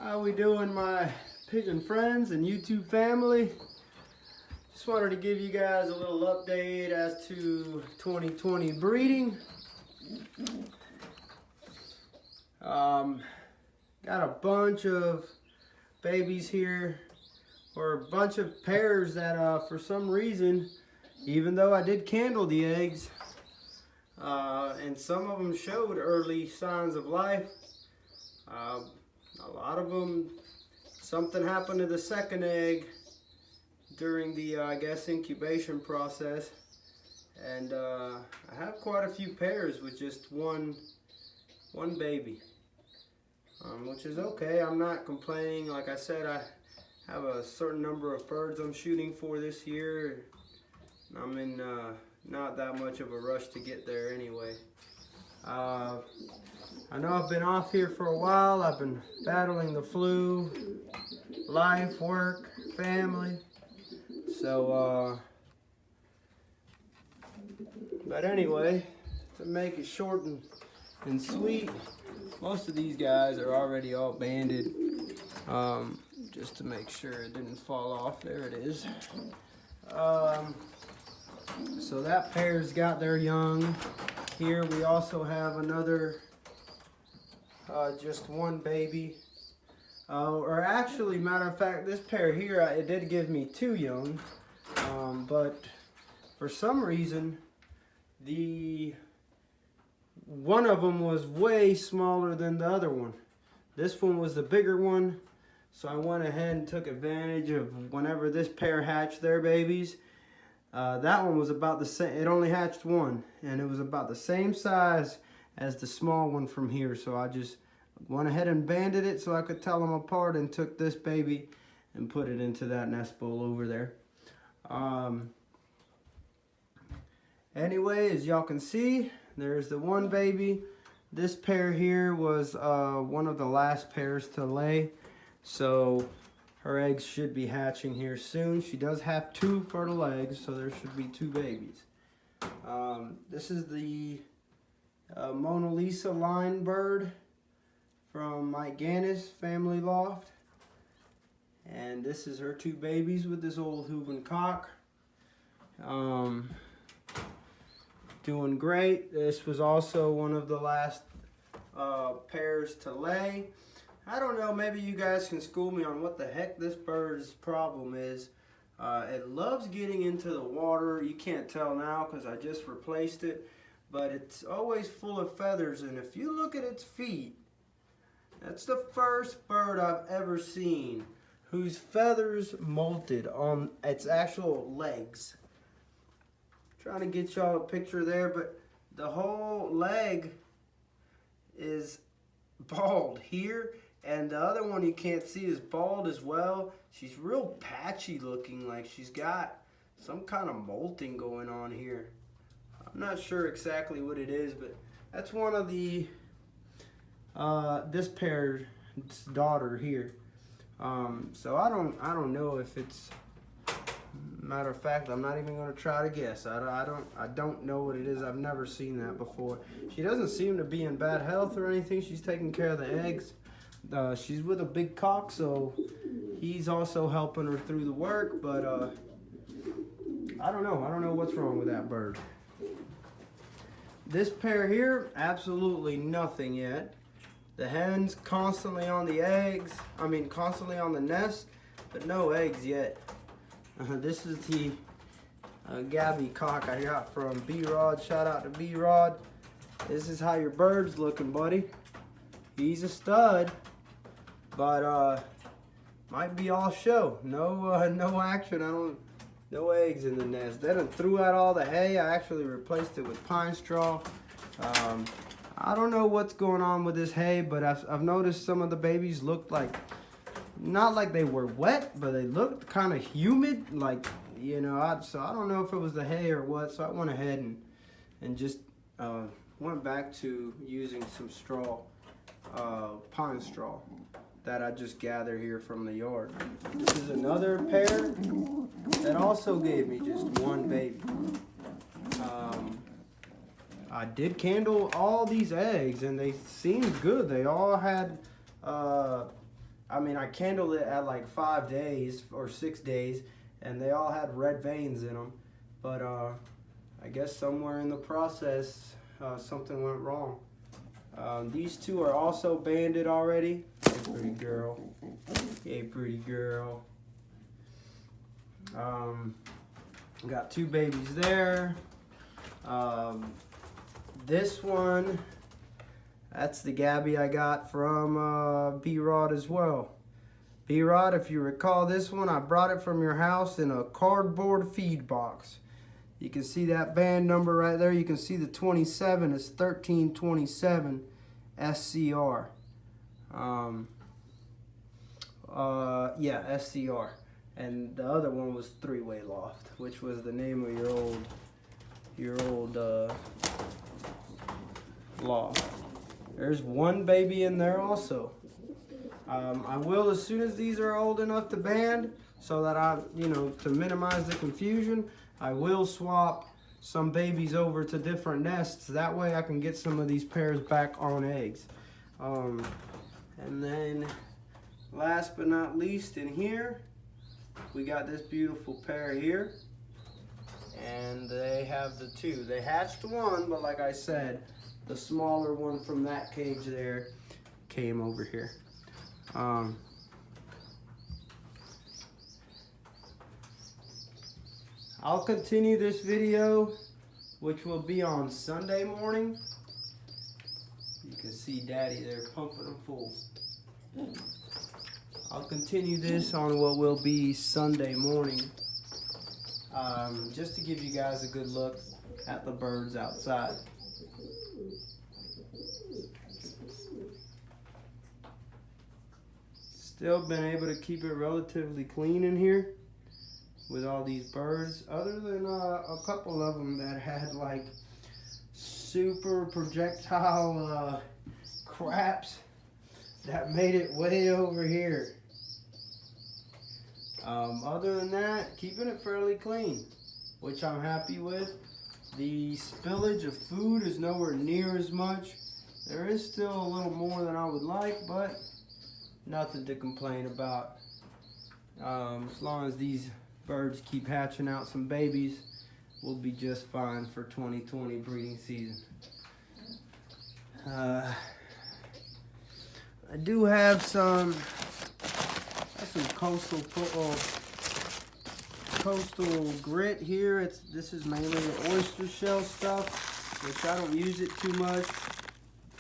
How we doing, my pigeon friends and YouTube family? Just wanted to give you guys a little update as to 2020 breeding. Got a bunch of babies here, or a bunch of pairs that for some reason, even though I did candle the eggs, and some of them showed early signs of life, a lot of them, something happened to the second egg during the, I guess, incubation process. And I have quite a few pairs with just one baby, which is okay. I'm not complaining. Like I said, I have a certain number of birds I'm shooting for this year. I'm in not that much of a rush to get there anyway. I know I've been off here for a while. I've been battling the flu, life, work, family. So, but anyway, to make it short and sweet, most of these guys are already all banded. Just to make sure it didn't fall off. There it is. So that pair's got their young. Here we also have another, just one baby. Or actually, matter of fact, this pair here, it did give me two young. But for some reason, one of them was way smaller than the other one. This one was the bigger one. So I went ahead and took advantage of whenever this pair hatched their babies. That one was about the same. It only hatched one, and it was about the same size as the small one from here. So I just went ahead and banded it so I could tell them apart, and took this baby and put it into that nest bowl over there. Anyway, as y'all can see, there's the one baby. This pair here was one of the last pairs to lay, so her eggs should be hatching here soon. She does have two fertile eggs, so there should be two babies. This is the Mona Lisa line bird from Mike Gannis Family Loft. And this is her two babies with this old Hooven cock. Doing great. This was also one of the last pairs to lay. I don't know, maybe you guys can school me on what the heck this bird's problem is. It loves getting into the water. You can't tell now because I just replaced it, but it's always full of feathers. And if you look at its feet, that's the first bird I've ever seen whose feathers molted on its actual legs. Trying to get y'all a picture there, but the whole leg is bald here, and the other one you can't see is bald as well. She's real patchy looking, like she's got some kind of molting going on here. I'm not sure exactly what it is, but that's one of the this pair's daughter here. So I don't know if it's, matter of fact, I'm not even going to try to guess. I don't know what it is. I've never seen that before. She doesn't seem to be in bad health or anything. She's taking care of the eggs. She's with a big cock, so he's also helping her through the work. But I don't know. I don't know what's wrong with that bird. This pair here, absolutely nothing yet. The hen's constantly on the eggs. I mean, constantly on the nest, but no eggs yet. This is the Gabby cock I got from B-Rod. Shout out to B-Rod. This is how your bird's looking, buddy. He's a stud, but might be all show. No action. No eggs in the nest. They done threw out all the hay. I actually replaced it with pine straw. I don't know what's going on with this hay, but I've noticed some of the babies looked like, not like they were wet, but they looked kind of humid, like, you know, so I don't know if it was the hay or what. So I went ahead and just went back to using some straw, pine straw that I just gathered here from the yard. This is another pair that also gave me just one baby. I did candle all these eggs and they seemed good. They all had, I I mean, I candled it at like 5 days or 6 days, and they all had red veins in them. But I guess somewhere in the process, something went wrong. These two are also banded already. Hey, pretty girl. Hey, pretty girl. Got 2 babies there. This one, that's the Gabby I got from B-Rod as well. B-Rod, if you recall this one, I brought it from your house in a cardboard feed box. You can see that band number right there. You can see the 27 is 1327 SCR. Yeah, SCR. And the other one was Three-Way Loft, which was the name of your old loft. There's 1 baby in there also. I will, as soon as these are old enough to band, so that to minimize the confusion, I will swap some babies over to different nests. That way I can get some of these pairs back on eggs. And then last but not least, in here, we got this beautiful pair here. And they have the 2. They hatched 1, but like I said, the smaller one from that cage there came over here. I'll continue this video, which will be on Sunday morning. You can see Daddy there pumping them full. I'll continue this on what will be Sunday morning, just to give you guys a good look at the birds outside. Still been able to keep it relatively clean in here with all these birds, other than a couple of them that had like super projectile craps that made it way over here. Other than that, keeping it fairly clean, which I'm happy with. The spillage of food is nowhere near as much. There is still a little more than I would like, but nothing to complain about. As long as these birds keep hatching out some babies, we'll be just fine for 2020 breeding season. I do have some coastal grit here. This is mainly the oyster shell stuff, which I don't use it too much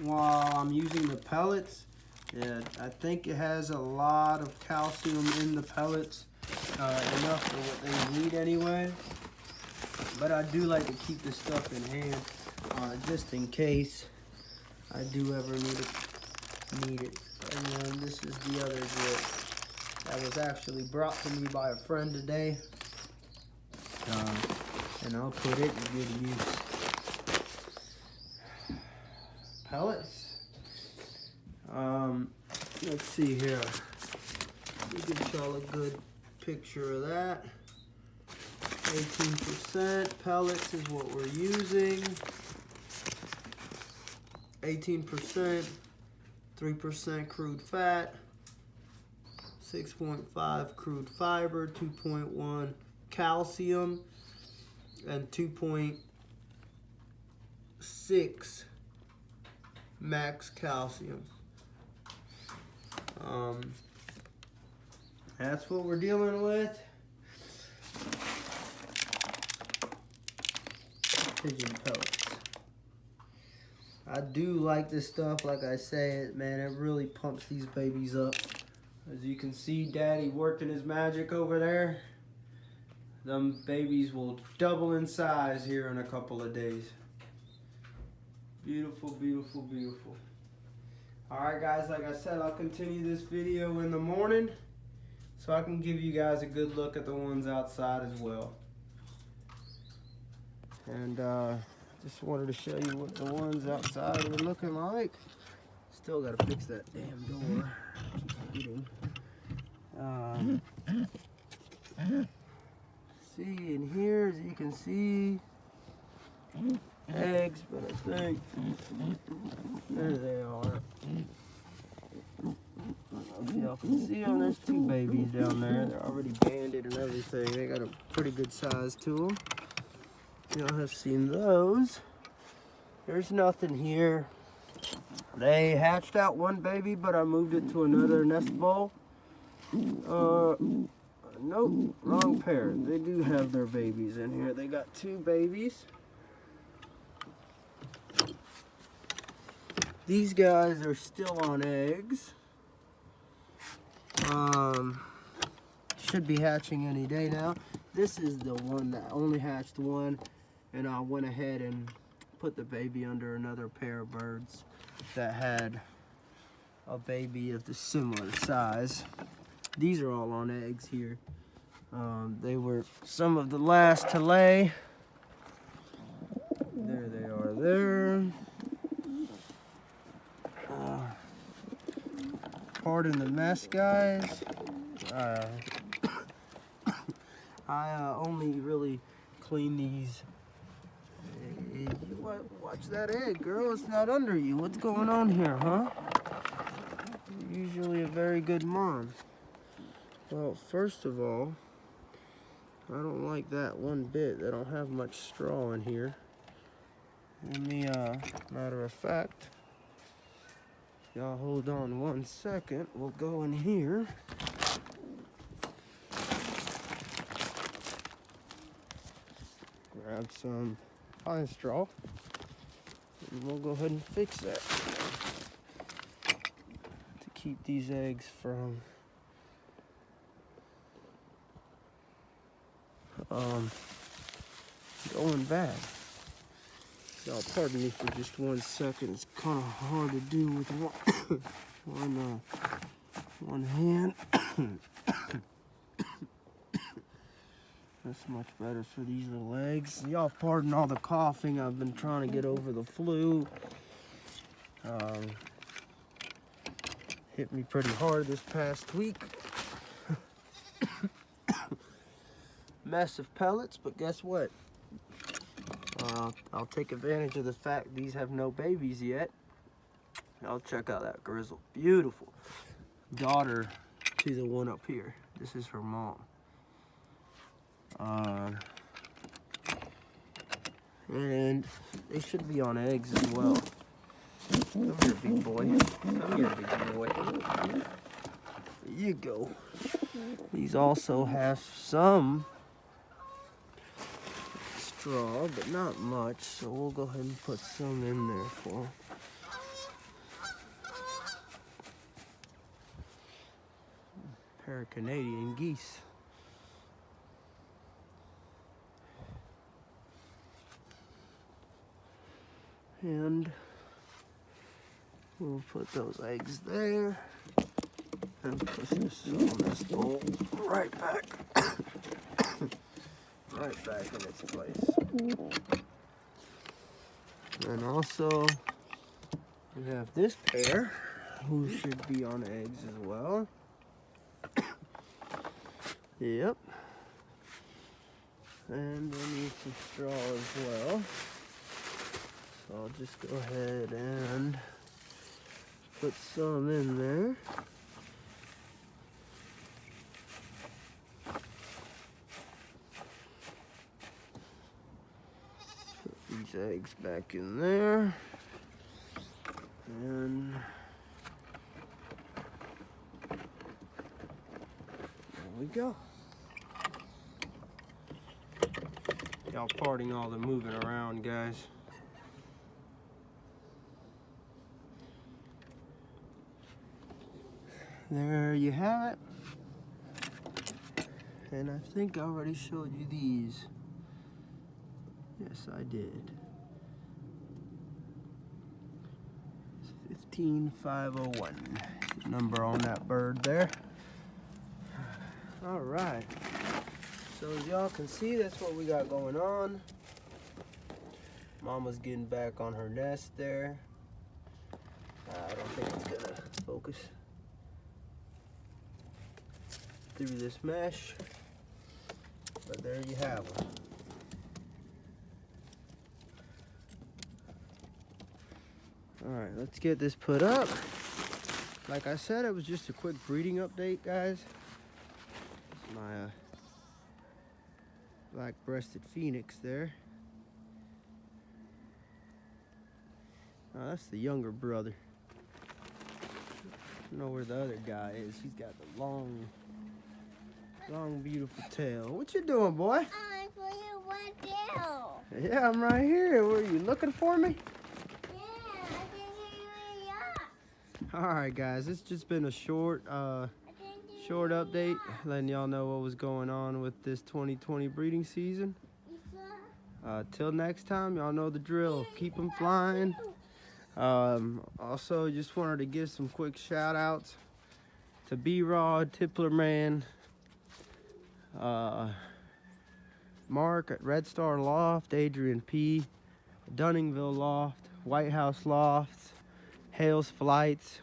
while I'm using the pellets. Yeah, I think it has a lot of calcium in the pellets, enough for what they need anyway. But I do like to keep this stuff in hand, just in case I do ever need it. And then this is the other grit that was actually brought to me by a friend today, and I'll put it in good use. Pellets. Let's see here. Let me give y'all a good picture of that. 18% pellets is what we're using. 18%, 3% crude fat, 6.5 crude fiber, 2.1 calcium, and 2.6 max calcium. That's what we're dealing with. Pigeon pellets. I do like this stuff, like I said, man, it really pumps these babies up. As you can see, Daddy working his magic over there. Them babies will double in size here in a couple of days. Beautiful, beautiful, beautiful. Alright guys, like I said, I'll continue this video in the morning so I can give you guys a good look at the ones outside as well. And just wanted to show you what the ones outside are looking like. Still gotta fix that damn door. See in here, as you can see, eggs, but I think there they are. If y'all can see them, there's 2 babies down there. They're already banded and everything. They got a pretty good size to them. Y'all have seen those. There's nothing here. They hatched out 1 baby, but I moved it to another nest bowl. Nope, wrong pair. They do have their babies in here. They got 2 babies. These guys are still on eggs. Should be hatching any day now. This is the one that only hatched 1, and I went ahead and put the baby under another pair of birds that had a baby of the similar size. These are all on eggs here. They were some of the last to lay. There they are there. Pardon the mess, guys. I only really clean these. Hey, watch that egg, girl. It's not under you. What's going on here, huh? You're usually a very good mom. Well, first of all, I don't like that one bit. They don't have much straw in here. Let me, matter of fact, y'all hold on 1 second. We'll go in here. Grab some pine straw. And we'll go ahead and fix that. To keep these eggs from going bad. Y'all pardon me for just 1 second. It's kind of hard to do with one hand. That's much better for these little eggs. Y'all pardon all the coughing. I've been trying to get over the flu. Hit me pretty hard this past week. Mess of pellets, but guess what? I'll take advantage of the fact these have no babies yet. I'll check out that grizzle. Beautiful daughter to the one up here. This is her mom. And they should be on eggs as well. Come here, big boy. Come here, big boy. There you go. These also have some straw, but not much, so we'll go ahead and put some in there for them. Pair of Canadian geese. And we'll put those eggs there and push this on this bowl right back in its place. And also we have this pair who should be on eggs as well. Yep. And we need some straw as well. So I'll just go ahead and put some in there. Put these eggs back in there. And there we go. Y'all pardon all the moving around, guys. There you have it. And I think I already showed you these. Yes, I did. 15501. The number on that bird there. All right. So as y'all can see, that's what we got going on. Mama's getting back on her nest there. I don't think it's gonna focus through this mesh, but there you have them. All right, let's get this put up like I said, it was just a quick breeding update, guys. My black-breasted phoenix there. Oh, that's the younger brother. I don't know where the other guy is. He's got the long, beautiful tail. What you doing, boy? I'm for you right now. Yeah, I'm right here. Were you looking for me? Yeah, I think you up. All right, guys. It's just been a short update, letting y'all know what was going on with this 2020 breeding season. Till next time, y'all know the drill. Keep them flying. Also, just wanted to give some quick shout outs to B-Rod, Tippler Man, Mark at Red Star Loft, Adrian P, Dunningville Loft, White House Lofts, Hales Flights.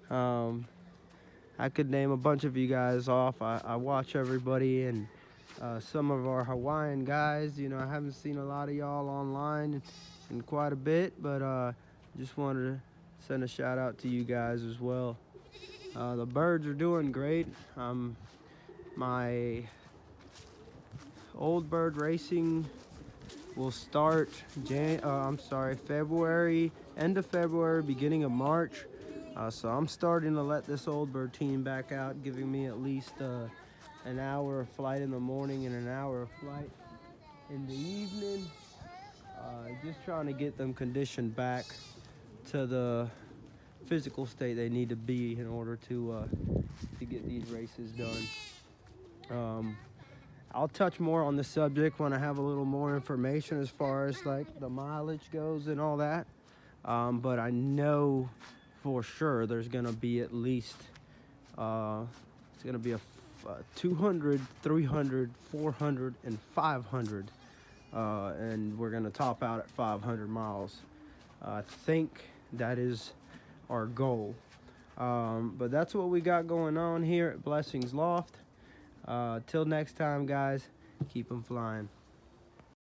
I could name a bunch of you guys off. I watch everybody, and some of our Hawaiian guys. You know, I haven't seen a lot of y'all online in quite a bit, but just wanted to send a shout out to you guys as well. The birds are doing great. My old bird racing will start February, end of February, beginning of March. So I'm starting to let this old bird team back out, giving me at least an hour of flight in the morning and an hour of flight in the evening. Just trying to get them conditioned back to the physical state they need to be in order to get these races done. I'll touch more on the subject when I have a little more information as far as like the mileage goes and all that. But I know for sure there's gonna be at least it's gonna be a 200, 300, 400, and 500, and we're gonna top out at 500 miles. I think that is our goal. But that's what we got going on here at Blessings Loft. Till next time, guys, keep them flying.